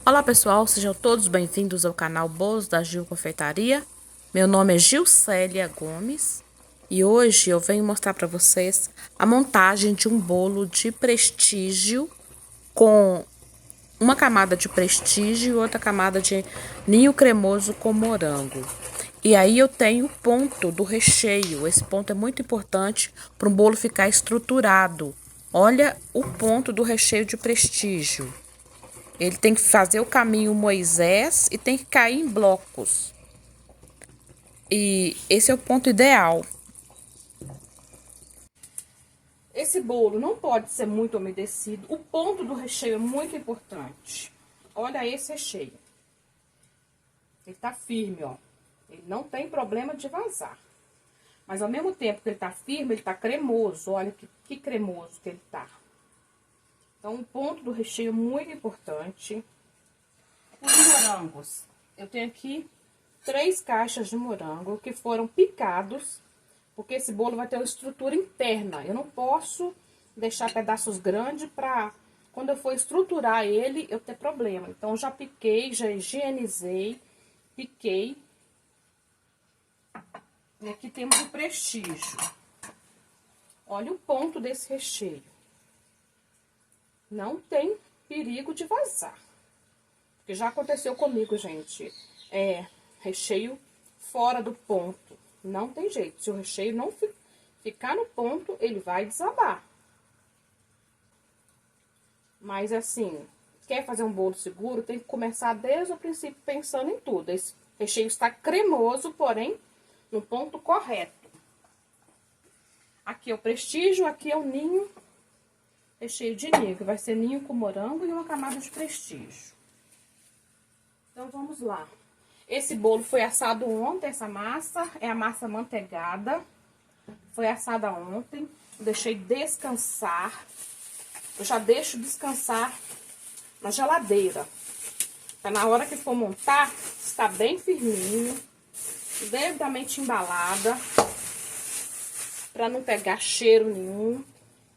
Olá pessoal, sejam todos bem-vindos ao canal Bolos da Gil Confeitaria. Meu nome é Gilcélia Gomes e hoje eu venho mostrar para vocês a montagem de um bolo de prestígio com uma camada de prestígio e outra camada de ninho cremoso com morango. E aí eu tenho o ponto do recheio. Esse ponto é muito importante para um bolo ficar estruturado. Olha o ponto do recheio de prestígio. Ele tem que fazer o caminho Moisés e tem que cair em blocos. E esse é o ponto ideal. Esse bolo não pode ser muito umedecido. O ponto do recheio é muito importante. Olha esse recheio. Ele tá firme, ó. Ele não tem problema de vazar. Mas ao mesmo tempo que ele tá firme, ele tá cremoso. Olha que cremoso que ele tá. Então, o ponto do recheio é muito importante. Os morangos. Eu tenho aqui 3 caixas de morango que foram picados, porque esse bolo vai ter uma estrutura interna. Eu não posso deixar pedaços grandes para quando eu for estruturar ele, eu ter problema. Então, eu já piquei, já higienizei, piquei. E aqui temos o prestígio. Olha o ponto desse recheio. Não tem perigo de vazar. Porque já aconteceu comigo, gente. Recheio fora do ponto. Não tem jeito. Se o recheio não ficar no ponto, ele vai desabar. Mas assim, quer fazer um bolo seguro, tem que começar desde o princípio pensando em tudo. Esse recheio está cremoso, porém, no ponto correto. Aqui é o prestígio, aqui é o ninho, recheio de ninho, que vai ser ninho com morango e uma camada de prestígio. Então, vamos lá. Esse bolo foi assado ontem, essa massa é a massa manteigada. Foi assada ontem, deixei descansar. Eu já deixo descansar na geladeira. Pra na hora que for montar, está bem firminho, devidamente embalada. Pra não pegar cheiro nenhum.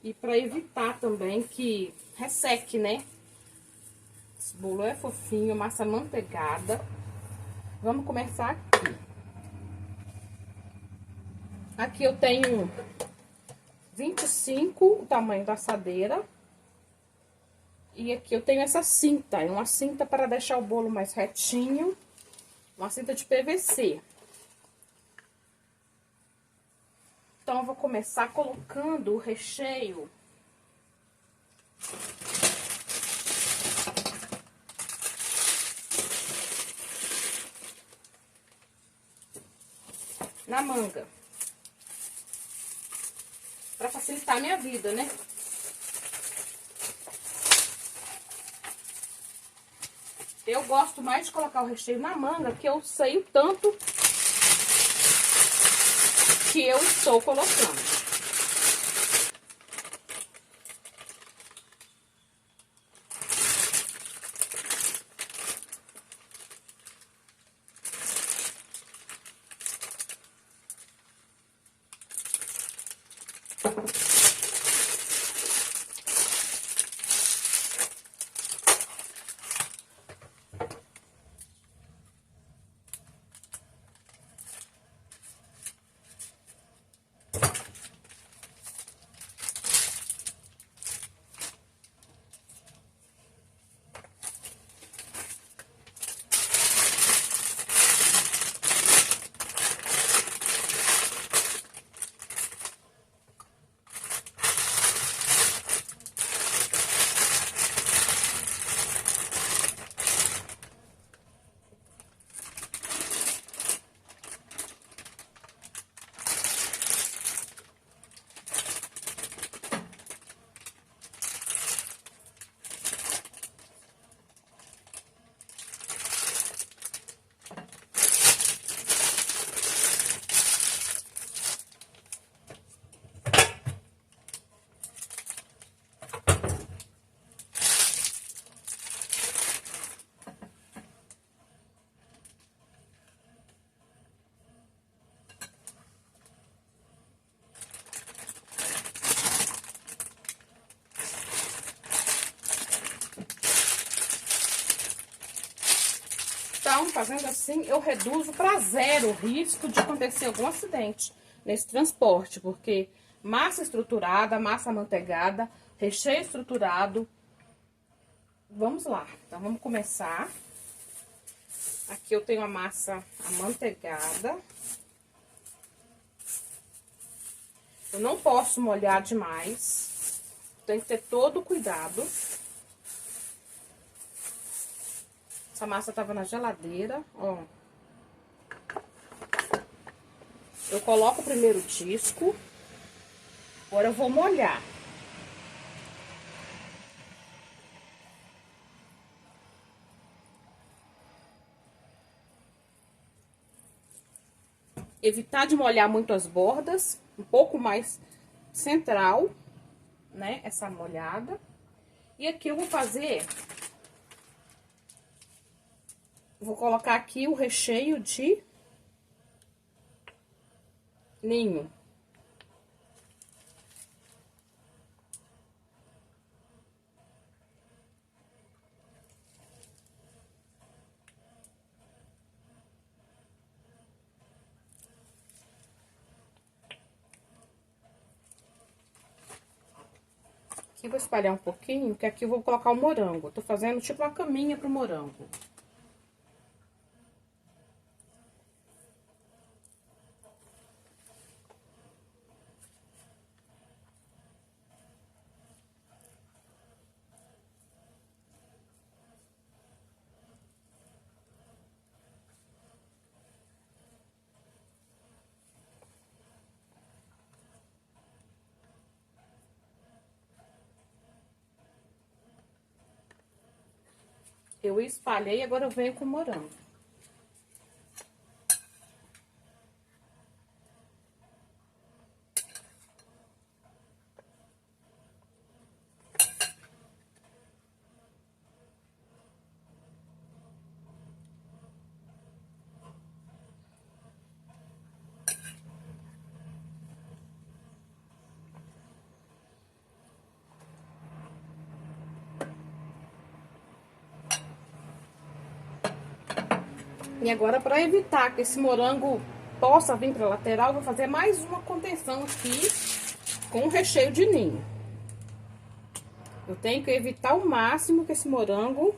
E pra evitar também que resseque, né? Esse bolo é fofinho, massa manteigada. Vamos começar aqui. Aqui eu tenho 25, o tamanho da assadeira. E aqui eu tenho essa cinta, é uma cinta para deixar o bolo mais retinho. Uma cinta de PVC. Então, eu vou começar colocando o recheio na manga. Pra facilitar a minha vida, né? Eu gosto mais de colocar o recheio na manga, porque eu sei o tanto que eu estou colocando. Então, fazendo assim, eu reduzo para zero o risco de acontecer algum acidente nesse transporte, porque massa estruturada, massa amanteigada, recheio estruturado. Vamos lá, então vamos começar. Aqui eu tenho a massa amanteigada. Eu não posso molhar demais, tem que ter todo o cuidado. Essa massa tava na geladeira, ó. Eu coloco o primeiro disco. Agora eu vou molhar. Evitar de molhar muito as bordas, um pouco mais central, né, essa molhada. E aqui eu vou fazer... Vou colocar aqui o recheio de ninho. Aqui vou espalhar um pouquinho, que aqui eu vou colocar o morango. Tô fazendo tipo uma caminha pro morango. Eu espalhei, agora eu venho com o morango. E agora, para evitar que esse morango possa vir para a lateral, eu vou fazer mais uma contenção aqui com o recheio de ninho. Eu tenho que evitar ao máximo que esse morango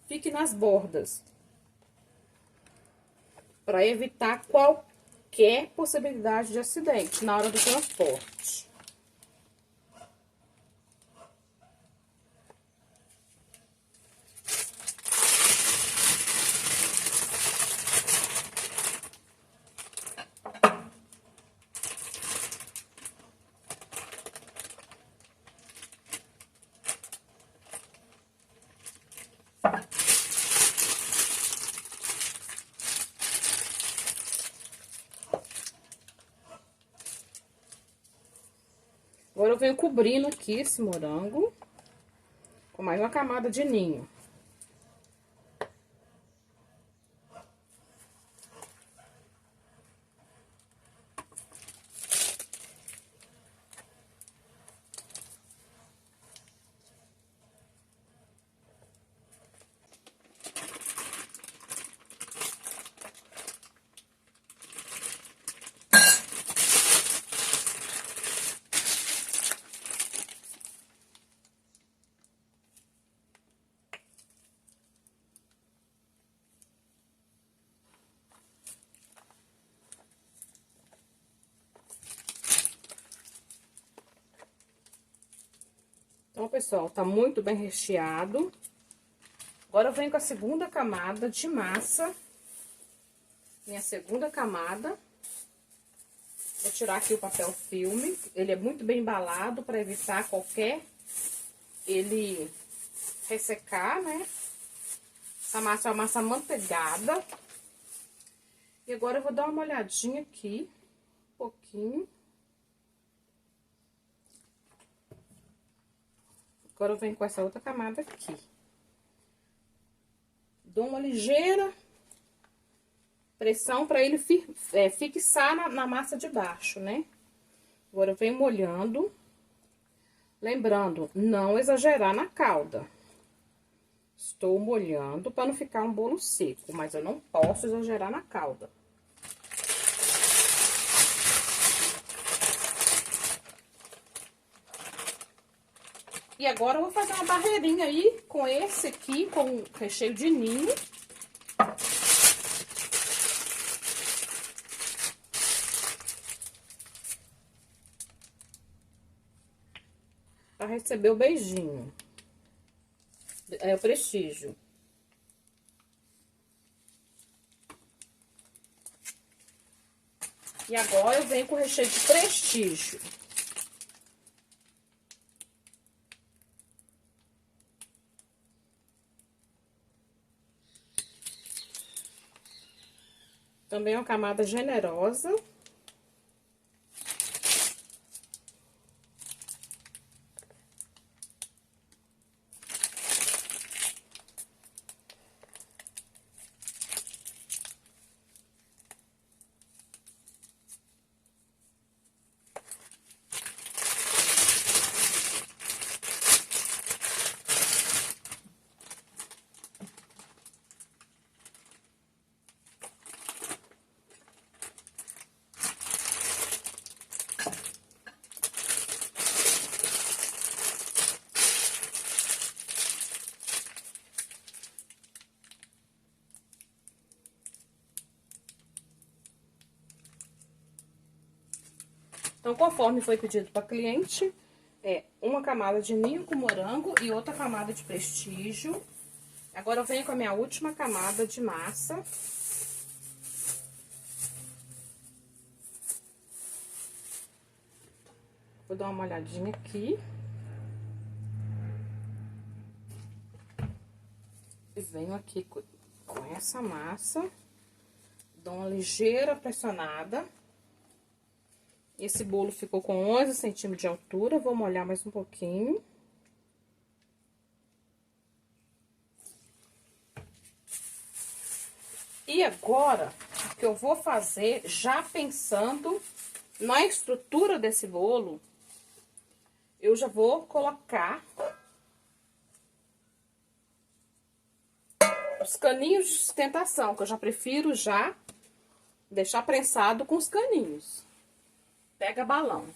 fique nas bordas, para evitar qualquer possibilidade de acidente na hora do transporte. Agora eu venho cobrindo aqui esse morango com mais uma camada de ninho. Então, pessoal, tá muito bem recheado. Agora eu venho com a segunda camada de massa. Minha segunda camada. Vou tirar aqui o papel filme. Ele é muito bem embalado para evitar ele ressecar, né? Essa massa é uma massa amanteigada. E agora eu vou dar uma olhadinha aqui, um pouquinho. Agora eu venho com essa outra camada aqui. Dou uma ligeira pressão para ele fixar na massa de baixo, né? Agora eu venho molhando. Lembrando, não exagerar na calda. estou molhando para não ficar um bolo seco, mas eu não posso exagerar na calda. E agora eu vou fazer uma barreirinha aí com esse aqui, com recheio de ninho. Pra receber o beijinho. É o prestígio. E agora eu venho com o recheio de prestígio. Também uma camada generosa. Então, conforme foi pedido para cliente, uma camada de ninho com morango e outra camada de prestígio. Agora, eu venho com a minha última camada de massa. Vou dar uma olhadinha aqui. E venho aqui com essa massa. Dou uma ligeira pressionada. Esse bolo ficou com 11 centímetros de altura. Vou molhar mais um pouquinho. E agora, o que eu vou fazer, já pensando na estrutura desse bolo, eu já vou colocar os caninhos de sustentação, que eu já prefiro já deixar prensado com os caninhos. Pega balão.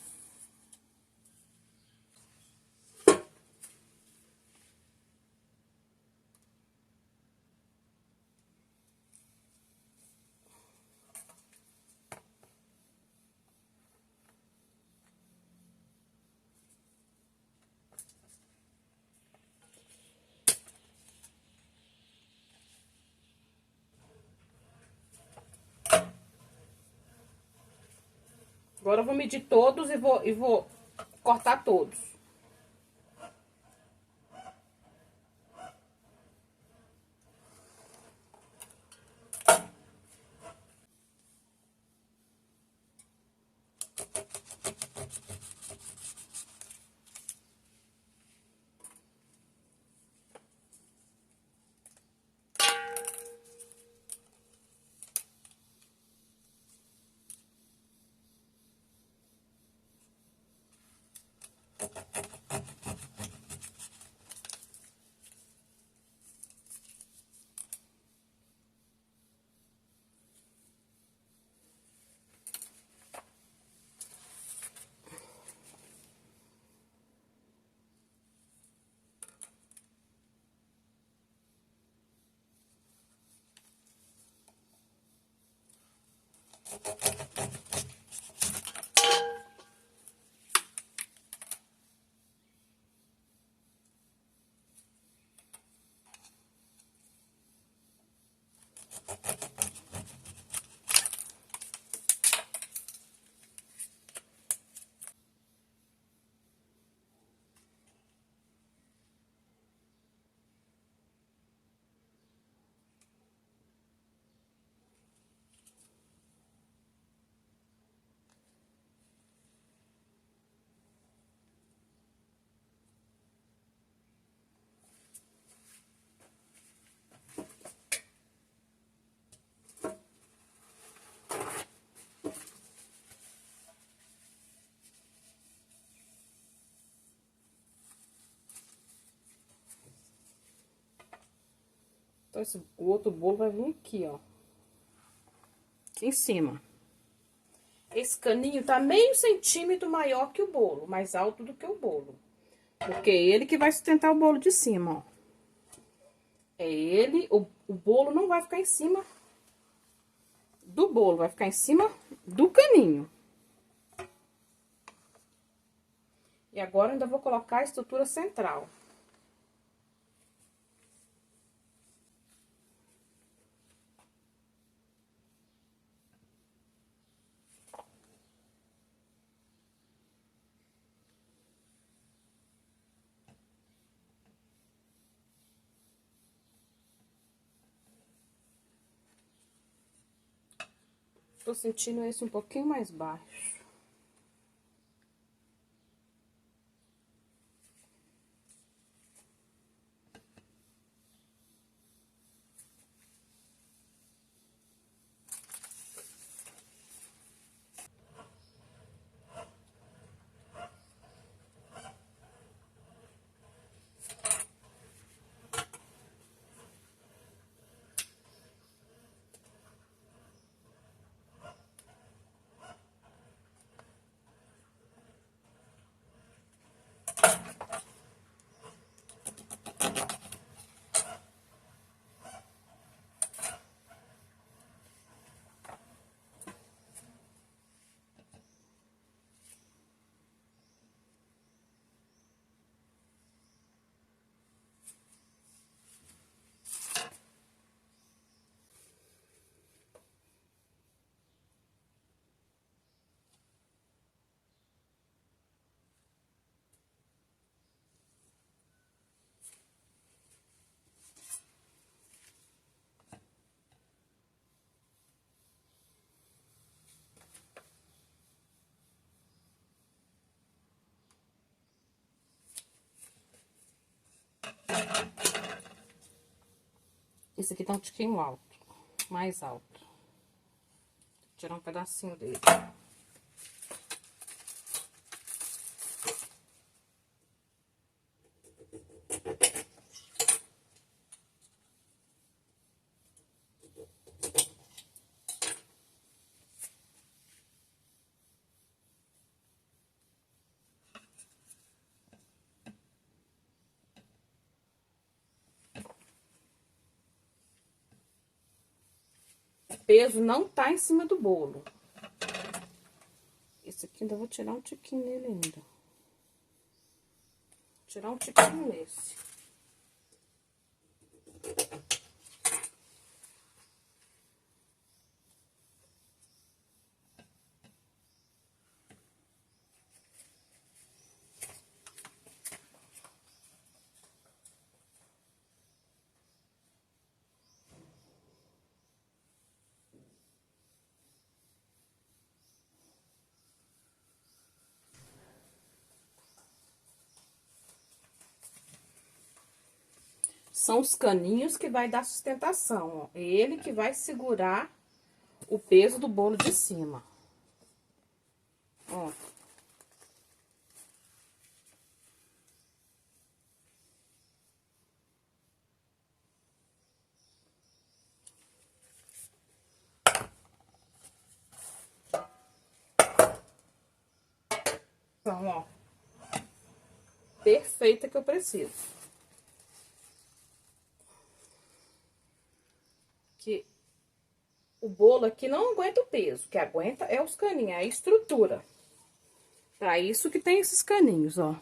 Agora eu vou medir todos e vou cortar todos. Então, o outro bolo vai vir aqui, ó. Aqui em cima. Esse caninho tá meio centímetro maior que o bolo, mais alto do que o bolo. Porque é ele que vai sustentar o bolo de cima, ó. É ele, o bolo não vai ficar em cima do bolo, vai ficar em cima do caninho. E agora, eu ainda vou colocar a estrutura central. Tô sentindo esse um pouquinho mais baixo. Esse aqui tá um tiquinho alto, mais alto. Vou tirar um pedacinho dele. O peso não tá em cima do bolo. Esse aqui ainda vou tirar um tiquinho nele ainda. Vou tirar um tiquinho nesse. São os caninhos que vai dar sustentação, ó. É ele que vai segurar o peso do bolo de cima. Ó. Então, ó. Perfeita que eu preciso. Que o bolo aqui não aguenta o peso, o que aguenta é os caninhos, é a estrutura. Pra isso que tem esses caninhos, ó.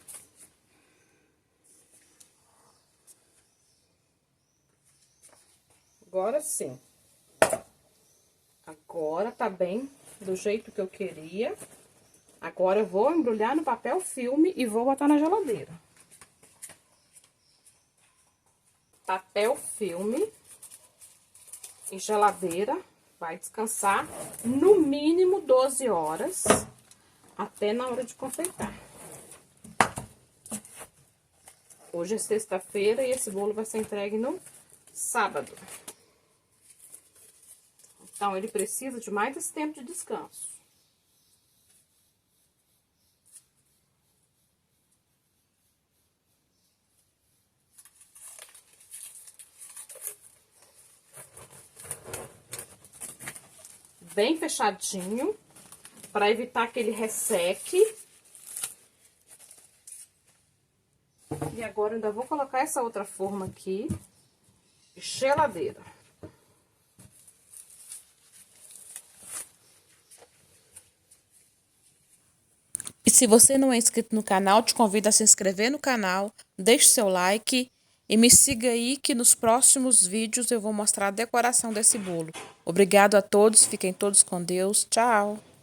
Agora sim. Agora tá bem do jeito que eu queria. Agora eu vou embrulhar no papel filme e vou botar na geladeira. Papel filme e geladeira vai descansar no mínimo 12 horas, até na hora de confeitar. Hoje é sexta-feira e esse bolo vai ser entregue no sábado. Então, ele precisa de mais esse tempo de descanso. bem fechadinho, para evitar que ele resseque. E agora eu ainda vou colocar essa outra forma aqui, de geladeira. E se você não é inscrito no canal, te convido a se inscrever no canal, deixe seu like e me siga aí que nos próximos vídeos eu vou mostrar a decoração desse bolo. Obrigado a todos, fiquem todos com Deus, tchau!